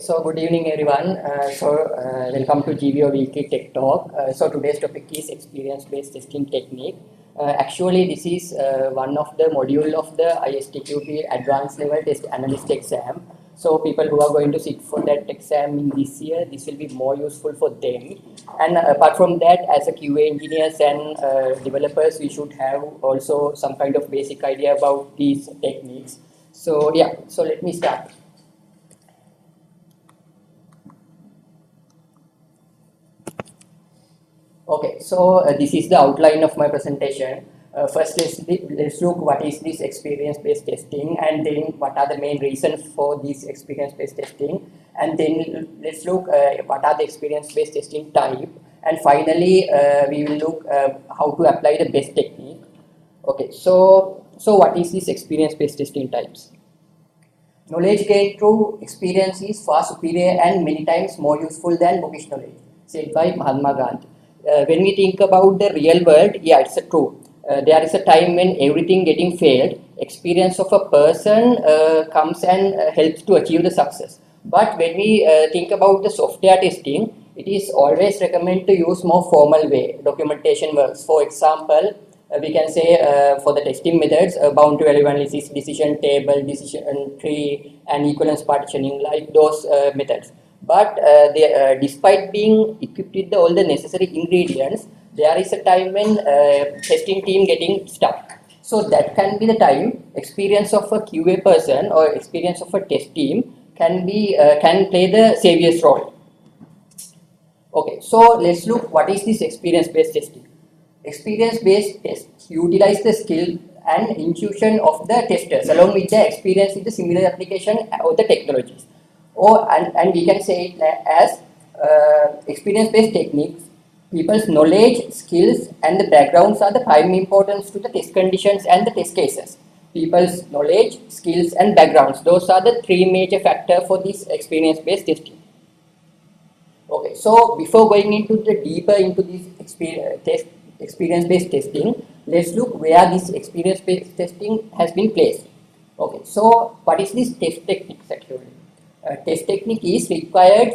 So good evening everyone. Welcome to GVO Weekly Tech Talk. So today's topic is experience-based testing technique. Actually, this is one of the module of the ISTQB Advanced Level Test Analyst exam. So people who are going to sit for that exam in this year, this will be more useful for them. And apart from that, as a QA engineers and developers, we should have also some kind of basic idea about these techniques. So yeah, so let me start. Okay, so this is the outline of my presentation. First, let's look what is this experience-based testing, and then what are the main reasons for this experience-based testing, and then let's look what are the experience-based testing type, and finally we will look how to apply the best technique. Okay, so what is this experience-based testing types? Knowledge gained through experience is far superior and many times more useful than bookish knowledge, said by Mahatma Gandhi. When we think about the real world, yeah, it's true. There is a time when everything getting failed. Experience of a person comes and helps to achieve the success. But when we think about the software testing, it is always recommended to use more formal way. Documentation works. For example, we can say for the testing methods, boundary value analysis, decision table, decision tree, and equivalence partitioning, like those methods. But despite being equipped with all the necessary ingredients, there is a time when testing team getting stuck. So that can be the time experience of a QA person or experience of a test team can play the savior's role. Okay, so let's look what is this experience-based testing. Experience-based tests utilize the skill and intuition of the testers along with the experience in the similar application of the technologies. And we can say it as experience-based techniques. People's knowledge, skills, and the backgrounds are the prime importance to the test conditions and the test cases. People's knowledge, skills, and backgrounds. Those are the three major factors for this experience-based testing. Okay, so before going into the deeper into this experience-based testing, let's look where this experience-based testing has been placed. Okay, so what is this test techniques actually? Test technique is required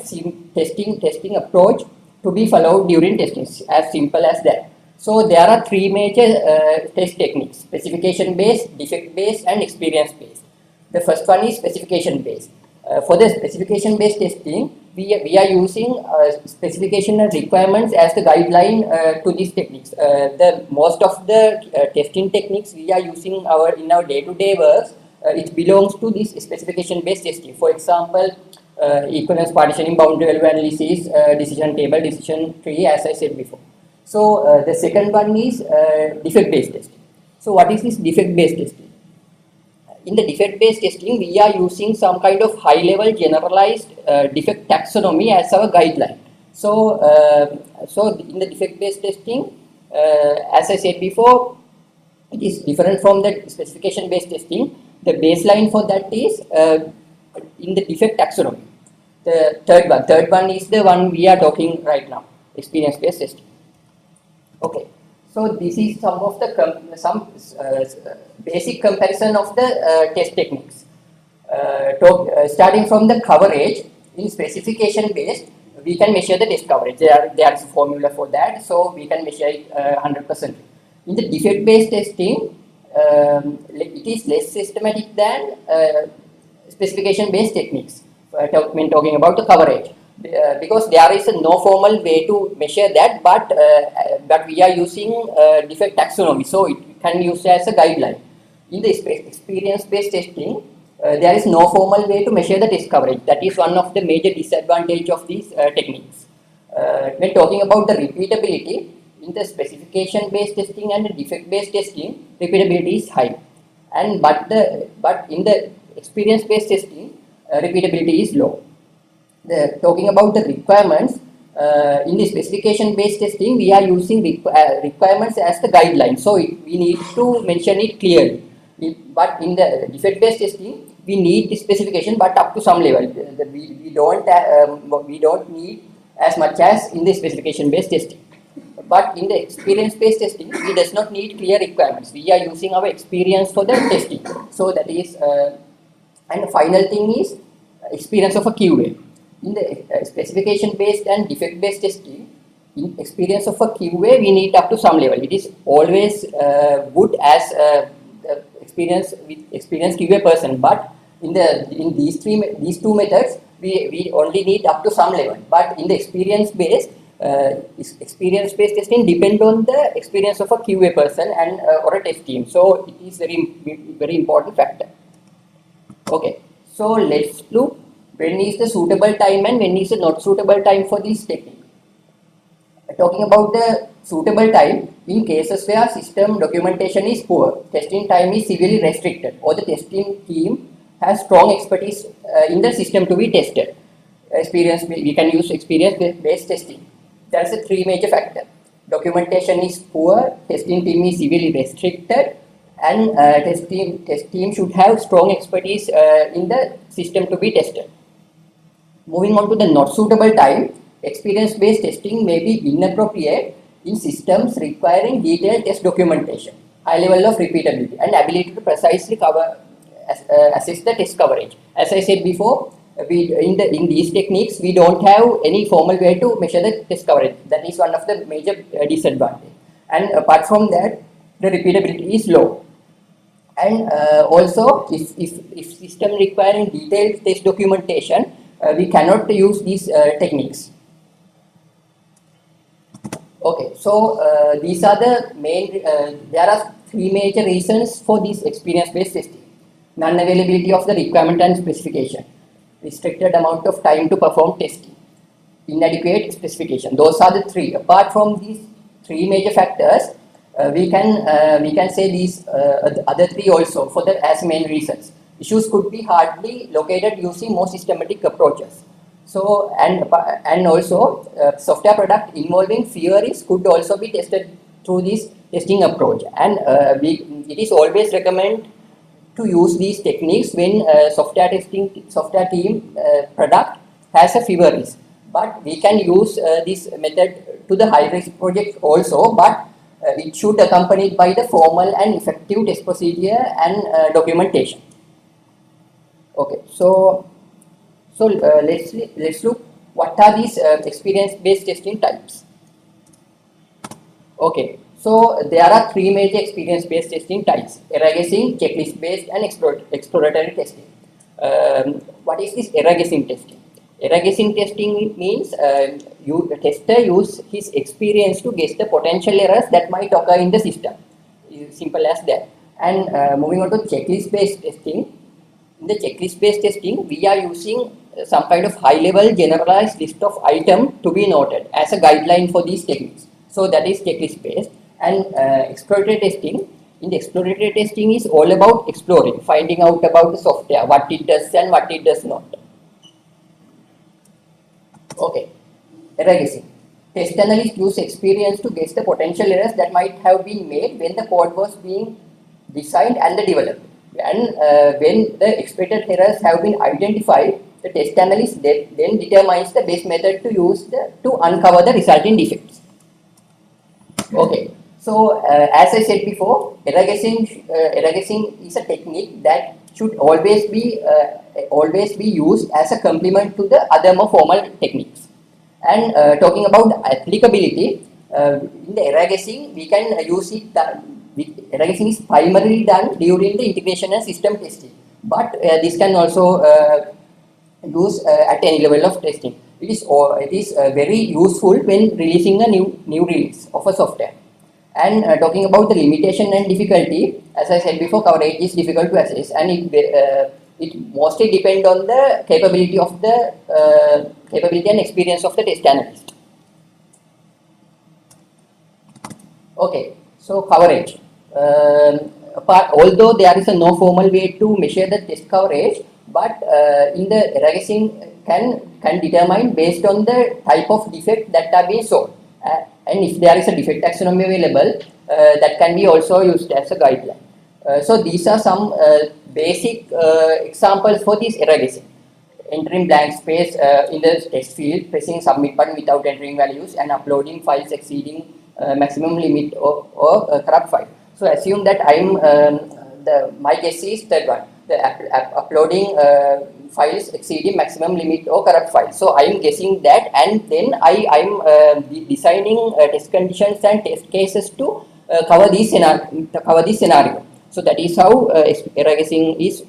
testing approach to be followed during testing, as simple as that. So there are three major test techniques: specification-based, defect-based, and experience-based. The first one is specification-based. For the specification-based testing, we are using specification and requirements as the guideline to these techniques. The most of the testing techniques we are using in our day-to-day work, it belongs to this specification-based testing. For example, equivalence partitioning, boundary value analysis, decision table, decision tree, as I said before. So the second one is defect-based testing. So what is this defect-based testing? In the defect-based testing, we are using some kind of high-level generalized defect taxonomy as our guideline. So, in the defect-based testing, as I said before, it is different from the specification-based testing. The baseline for that is in the defect taxonomy. The third one is the one we are talking right now, experience-based testing. Okay, so this is some of the basic comparison of the test techniques. Starting from the coverage, in specification-based, we can measure the test coverage. There is a formula for that, so we can measure it 100%. In the defect-based testing, it is less systematic than specification-based techniques when talking about the coverage, because there is no formal way to measure that, but we are using defect taxonomy, so it can use as a guideline. In the experience-based testing, there is no formal way to measure the test coverage. That is one of the major disadvantages of these techniques. When talking about the repeatability, in the specification-based testing and the defect-based testing, repeatability is high, but in the experience-based testing, repeatability is low. Talking about the requirements, in the specification-based testing, we are using requirements as the guideline, so we need to mention it clearly. But in the defect-based testing, we need the specification, but up to some level. We don't need as much as in the specification-based testing. But in the experience-based testing, we does not need clear requirements. We are using our experience for the testing. So that is, and the final thing is experience of a QA. in the specification based and defect based testing, in experience of a QA, we need up to some level. It is always good as experience with experienced QA person, but in these two methods, we only need up to some level. But in the experience based testing depend on the experience of a QA person and or a test team. So it is very important factor. Okay, so let's look when is the suitable time and when is the not suitable time for this technique. Talking about the suitable time, in cases where system documentation is poor, testing time is severely restricted, or the testing team has strong expertise in the system to be tested. We can use experience-based testing. There are three major factors. Documentation is poor, testing team is severely restricted, and test team should have strong expertise in the system to be tested. Moving on to the not suitable time, experience-based testing may be inappropriate in systems requiring detailed test documentation, high level of repeatability, and ability to precisely assess the test coverage. As I said before, in these techniques, we don't have any formal way to measure the test coverage. That is one of the major disadvantages. And apart from that, the repeatability is low. And also, if system requiring detailed test documentation, we cannot use these techniques. Okay, so these are the main, there are three major reasons for this experience-based testing. Non-availability of the requirement and specification, restricted amount of time to perform testing, inadequate specification. Those are the three. Apart from these three major factors, we can say these other three also for the as main reasons. Issues could be hardly located using more systematic approaches. So and also software product involving theories could also be tested through this testing approach. And it is always recommended to use these techniques when software team product has a fever risk. But we can use this method to the high risk project also, but it should accompanied by the formal and effective test procedure and documentation. Okay, so let's look what are these experience-based testing types. Okay, so there are three major experience-based testing types: error guessing, checklist-based, and exploratory testing. What is this error guessing testing? Error guessing testing means the tester use his experience to guess the potential errors that might occur in the system. Simple as that. And moving on to checklist-based testing. In the checklist-based testing, we are using some kind of high-level generalized list of items to be noted as a guideline for these techniques. So that is checklist-based. And exploratory testing. In the exploratory testing is all about exploring, finding out about the software, what it does and what it does not. Okay, error guessing. Test analysts use experience to guess the potential errors that might have been made when the code was being designed and developed. And when the expected errors have been identified, the test analyst then determines the best method to use to uncover the resulting defects. Okay, so as I said before, error guessing is a technique that should always be used as a complement to the other more formal techniques. And talking about applicability, in the error guessing, we can use it. Error guessing is primarily done during the integration and system testing, but this can also use at any level of testing. It is very useful when releasing a new release of a software. And talking about the limitation and difficulty, as I said before, coverage is difficult to assess, and it mostly depends on the capability and experience of the test analyst. Okay, so coverage. Although there is no formal way to measure the test coverage, but in the error guessing can determine based on the type of defect that are being solved. And if there is a defect taxonomy available, that can be also used as a guideline. So these are some basic examples for this error guessing. Entering blank space in the text field, pressing submit button without entering values, and uploading files exceeding maximum limit or corrupt file. So assume that my guess is that one. The uploading files exceeding maximum limit or corrupt files. So I am guessing that, and then I am designing test conditions and test cases to cover this scenario. So that is how error guessing is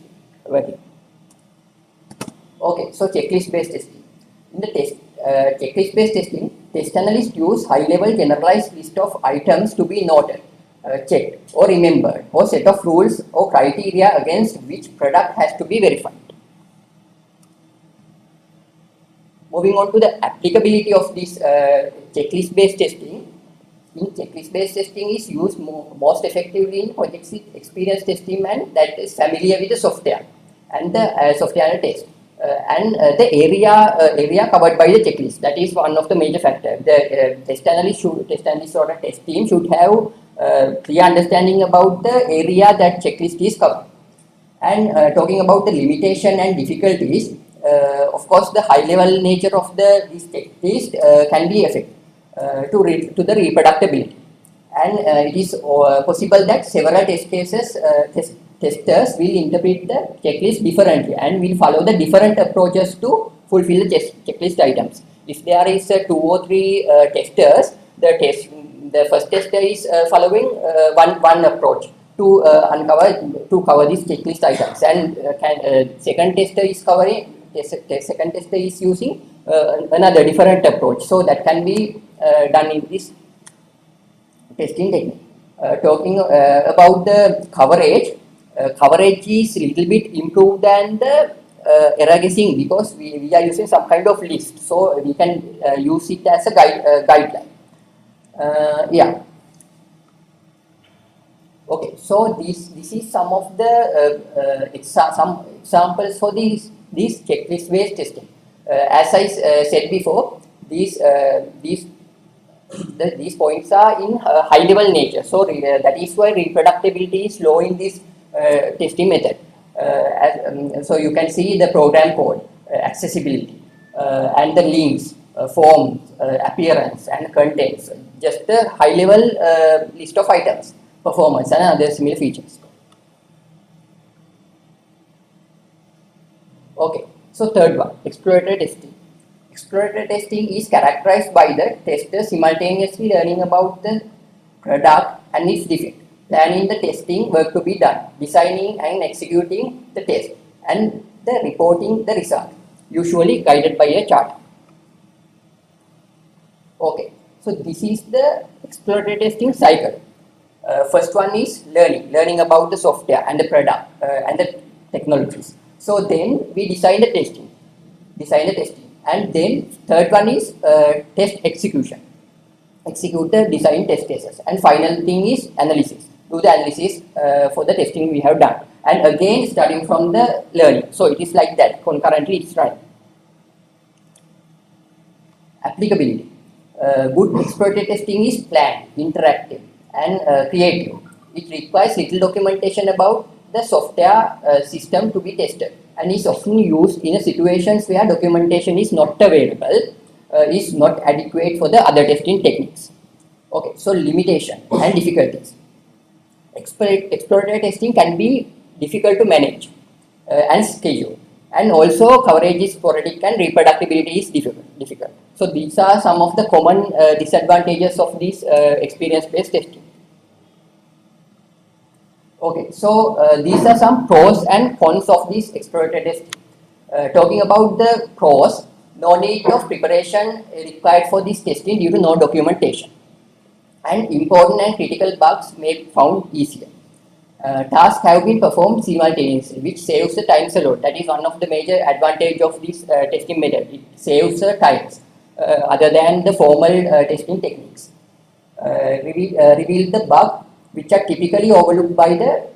working. Okay, so checklist-based testing. In the checklist-based testing, test analysts use high-level generalized list of items to be noted, checked, or remembered, or set of rules or criteria against which product has to be verified. Moving on to the applicability of this checklist-based testing. In checklist-based testing is used most effectively in project experience testing and that is familiar with the software and the software test. And the area covered by the checklist, that is one of the major factors. The test analyst or the test team should have clear understanding about the area that checklist is covered. And talking about the limitation and difficulties, of course the high level nature of this checklist can be affected to the reproducibility, and it is possible that several test cases testers will interpret the checklist differently and will follow the different approaches to fulfill the checklist items. If there is 2 or 3 testers, the first tester is following one approach to cover these checklist items, and second tester is using another different approach. So that can be done in this testing technique. Talking about the coverage. Coverage is a little bit improved than the error guessing because we are using some kind of list, so we can use it as a guideline. Yeah. Okay, so this is some of the some examples for these checklist-based testing. As I said before, these points are in high-level nature, so that is why reproducibility is low in this testing method. So you can see the program code, accessibility, and the links, forms, appearance, and contents. Just a high-level list of items, performance, and other similar features. Okay, so third one, exploratory testing. Exploratory testing is characterized by the tester simultaneously learning about the product and its defect, planning the testing work to be done, designing and executing the test, and the reporting the result, usually guided by a chart. Okay, so this is the exploratory testing cycle. First one is learning about the software and the product and the technologies. So then we design the testing, and then third one is test execution. Execute the design test cases, and final thing is analysis. Do the analysis for the testing we have done, and again starting from the learning. So it is like that, concurrently it's running. Applicability. Good exploratory testing is planned, interactive, and creative. It requires little documentation about the software system to be tested, and is often used in situations where documentation is not available, is not adequate for the other testing techniques. Okay, so limitation and difficulties. Exploratory testing can be difficult to manage and schedule, and also coverage is sporadic and reproducibility is difficult. So these are some of the common disadvantages of this experience-based testing. Okay, so these are some pros and cons of this exploratory testing. Talking about the pros, no need of preparation required for this testing due to no documentation, and important and critical bugs may be found easier. Tasks have been performed simultaneously, which saves the time a lot. That is one of the major advantage of this testing method. It saves times other than the formal testing techniques. Reveal the bug which are typically overlooked by the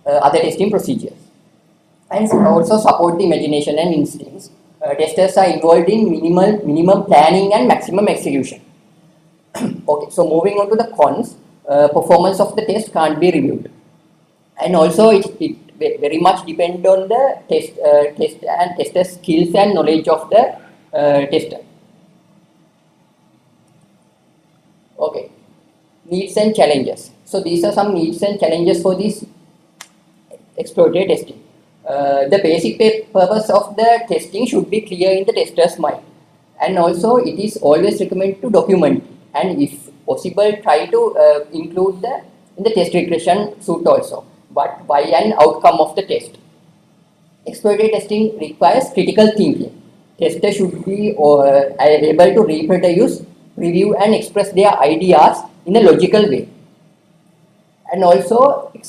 other testing procedures, and also support the imagination and instincts. Testers are involved in minimum planning and maximum execution. Okay, so moving on to the cons, performance of the test can't be reviewed, and also it very much depends on the tester skills and knowledge of the tester. Okay, needs and challenges. So these are some needs and challenges for this exploratory testing. The basic purpose of the testing should be clear in the tester's mind, and also it is always recommended to document, and if possible try to include the in the test regression suite also, but by an outcome of the test. Exploratory testing requires critical thinking. Testers should be able to reproduce, review, and express their ideas in a logical way. And also, the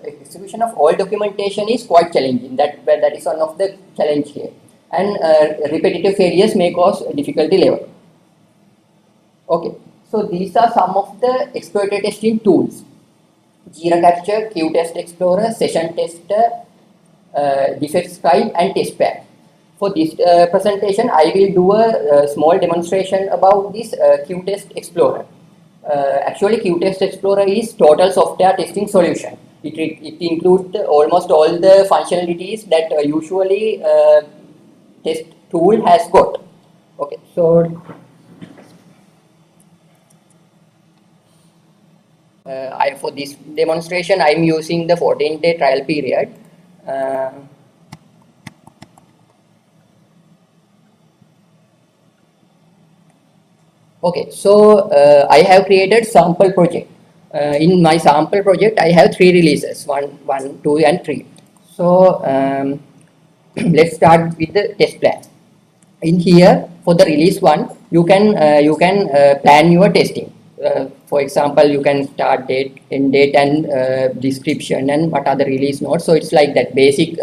execution of all documentation is quite challenging. That is one of the challenge here. And repetitive failures may cause difficulty level. Okay, so these are some of the exploratory testing tools: Jira Capture, Q-Test Explorer, Session Tester, Defects Scribe, and Testpad. For this presentation, I will do a small demonstration about this Q-Test Explorer. Actually, Q-Test Explorer is total software testing solution. It includes almost all the functionalities that usually test tool has got. Okay, so for this demonstration, I am using the 14-day trial period. Okay, so I have created sample project. In my sample project, I have 3 releases: 1, 2, and 3. So let's start with the test plan. In here, for the release 1, you can plan your testing. For example, you can start date, end date, and description, and what are the release notes. So it's like that, basic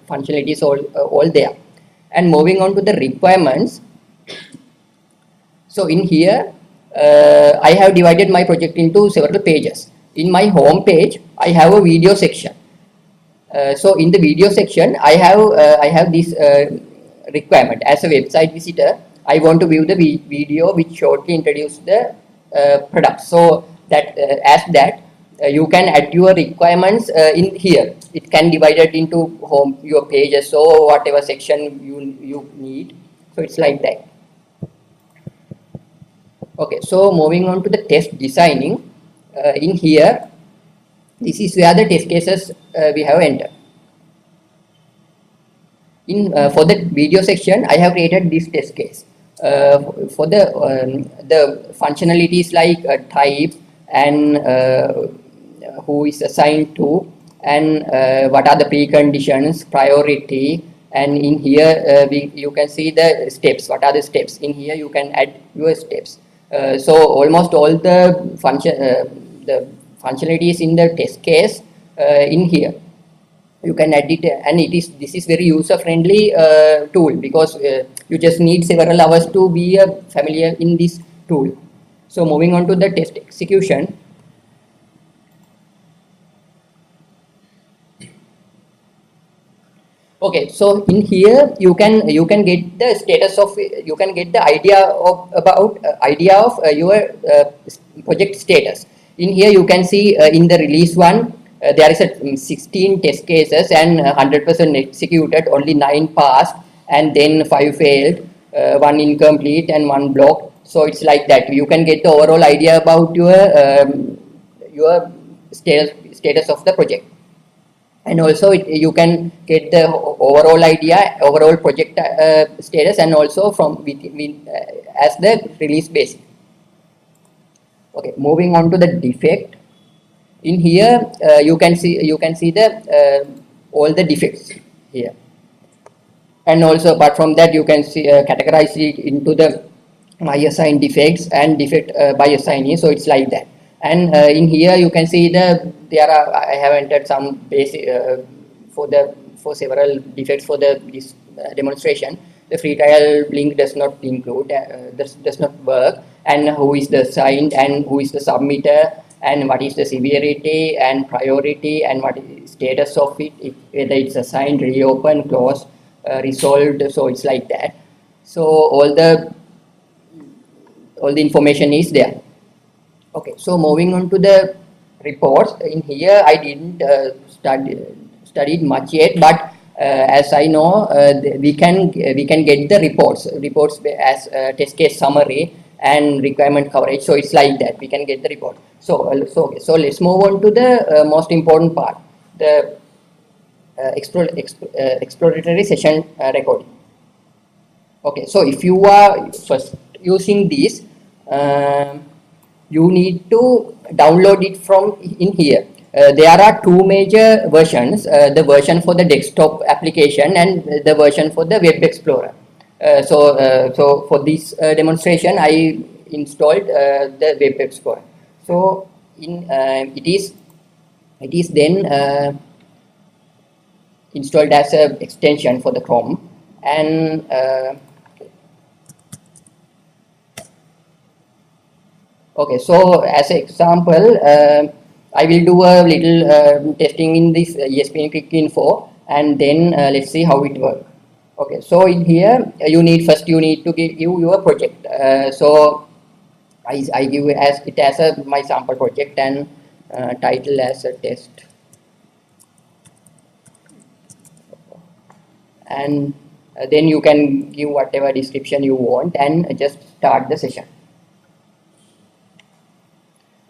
functionalities all there. And moving on to the requirements. So in here, I have divided my project into several pages. In my home page, I have a video section. So in the video section, I have this requirement. As a website visitor, I want to view the video which shortly introduces the product. So that you can add your requirements in here. It can divide it into your pages, so whatever section you need. So it's like that. Okay, so moving on to the test designing. In here, this is where the test cases we have entered. For the video section, I have created this test case. For the functionalities like type and who is assigned to, and what are the preconditions, priority, and in here you can see the steps. What are the steps? In here you can add your steps. So almost all the functionalities in the test case in here you can add it, and this is very user friendly tool, because you just need several hours to be familiar in this tool. So moving on to the test execution. Okay, so in here you can get the status of, you can get the idea of your project status. In here you can see in the release 1 there is a 16 test cases and 100% executed, only 9 passed, and then 5 failed, 1 incomplete, and 1 blocked. So it's like that. You can get the overall idea about your status of the project. And also you can get the overall project status, and also from as the release basic. Okay, moving on to the defect. In here you can see the all the defects here, and also apart from that you can see categorize it into the my assigned defects and defect by assignee. So it's like that. And in here you can see I have entered some basic for several defects for this demonstration. The free trial link does not include, does not work, and who is the assigned, and who is the submitter, and what is the severity and priority, and what is status of it, whether it's assigned, reopened, closed, resolved. So it's like that. So all the information is there. Okay, so moving on to the reports. In here I didn't studied much yet, but as I know, we can get the reports as test case summary and requirement coverage. So it's like that, we can get the report. So let's move on to the most important part. the exploratory session recording. Okay, so if you are first using this, you need to download it from in here. There are two major versions, the version for the desktop application and the version for the web explorer. So for this demonstration, I installed the web explorer. So it is then installed as a extension for the Chrome, and okay, so as an example, I will do a little testing in this ESP Quick Info, and then let's see how it works. Okay, so in here you need to give your project. So I give it as my sample project, and title as a test, and then you can give whatever description you want and just start the session.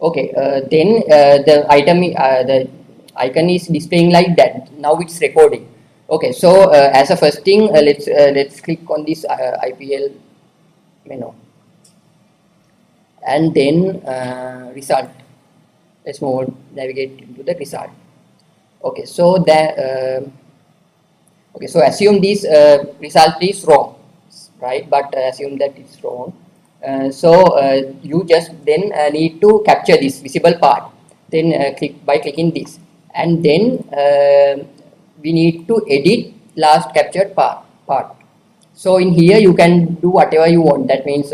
Okay, then the icon is displaying like that. Now it's recording. Okay, so as a first thing, let's click on this IPL menu, and then result. Let's navigate into the result. Okay, so so assume this result is wrong, right? But assume that it's wrong. So you just then need to capture this visible part. Then clicking this, and then we need to edit last captured part. So in here you can do whatever you want. That means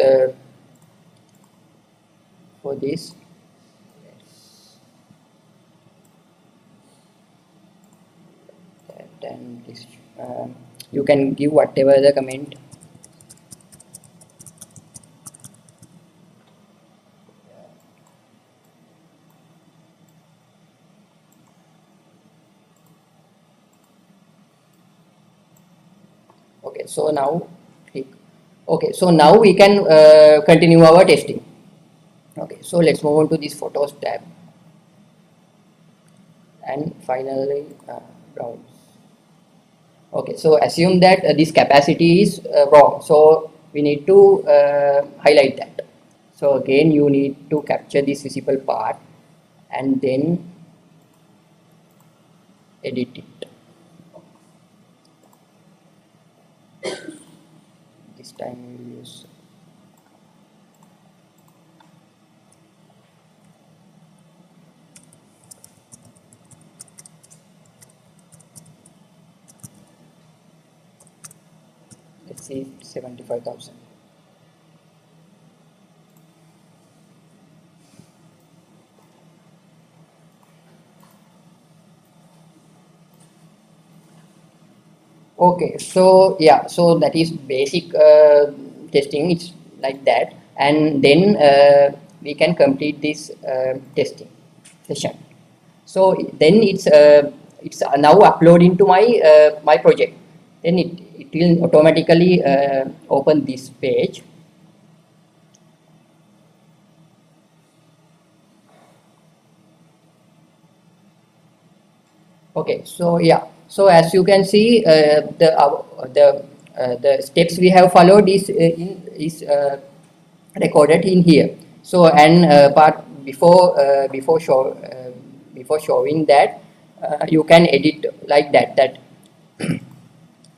for this, and this you can give whatever the comment. Okay, so now click. Okay, so now we can continue our testing. Okay, so let's move on to this photos tab, and finally browse. Okay, so assume that this capacity is wrong, so we need to highlight that. So again you need to capture this visible part and then edit it. This time we will use let's see 75,000. Okay, so yeah, so that is basic testing. It's like that, and then we can complete this testing session. So then it's now uploading to my my project. Then it will automatically open this page. Okay, so yeah. So as you can see, the steps we have followed is recorded in here. So and part before showing that, you can edit like that.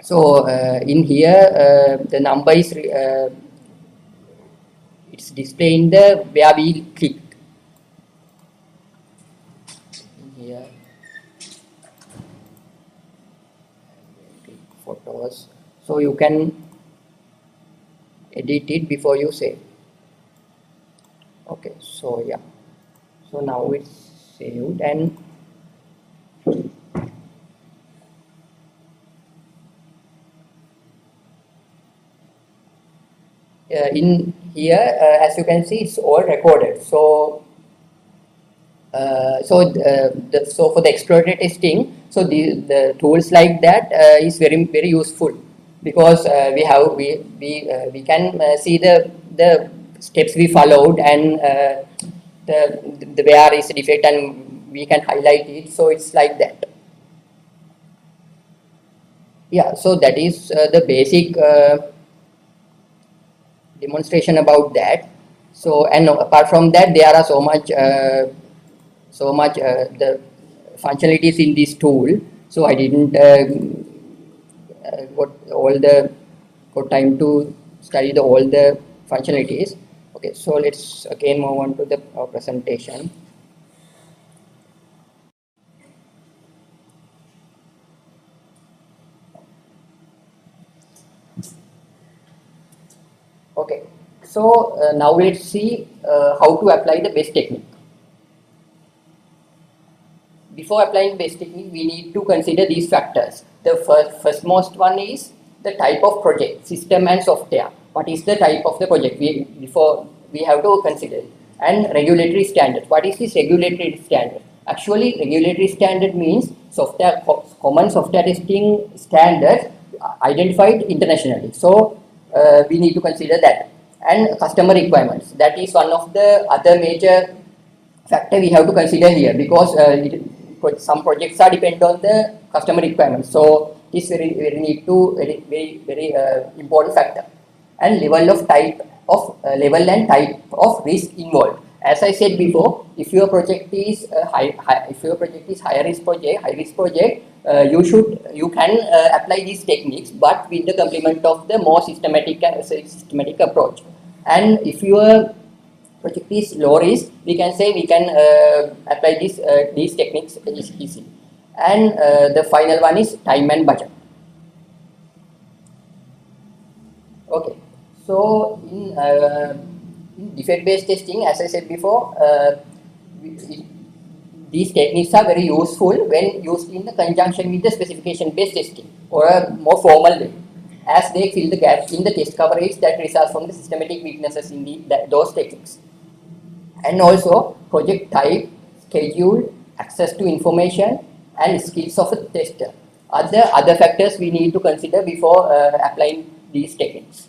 So in here the number is it's displaying the where we clicked. Here. Photos, so you can edit it before you save. Okay, so yeah, so now it's saved, and in here as you can see, it's all recorded. So so for the exploratory testing, so the tools like that is very useful, because we can see the steps we followed, and the where is the defect, and we can highlight it. So it's like that. Yeah, so that is the basic demonstration about that. So, and apart from that, there are so much the functionalities in this tool. So I didn't got time to study all the functionalities. Okay, so let's again move on to the presentation. Okay, so now let's see how to apply the best technique. Before applying best technique, we need to consider these factors. The firstmost one is the type of project, system and software. What is the type of the project? Before we have to consider it. And regulatory standard. What is this regulatory standard? Actually, regulatory standard means common software testing standards identified internationally. So we need to consider that. And customer requirements. That is one of the other major factor we have to consider here, because some projects are depend on the customer requirements. So this very need to very important factor. And level and type of risk involved. As I said before, if your project is high risk project, you can apply these techniques, but with the complement of the more systematic approach. And if your project is low risk, we can say we can apply these techniques easily. And the final one is time and budget. Okay, so in defect-based testing, as I said before, these techniques are very useful when used in the conjunction with the specification-based testing, or a more formal way, as they fill the gaps in the test coverage that results from the systematic weaknesses in those techniques. And also project type, schedule, access to information, and skills of a tester. Other factors we need to consider before applying these techniques.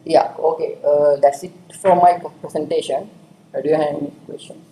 Yeah, okay, that's it for my presentation. Do you have any questions?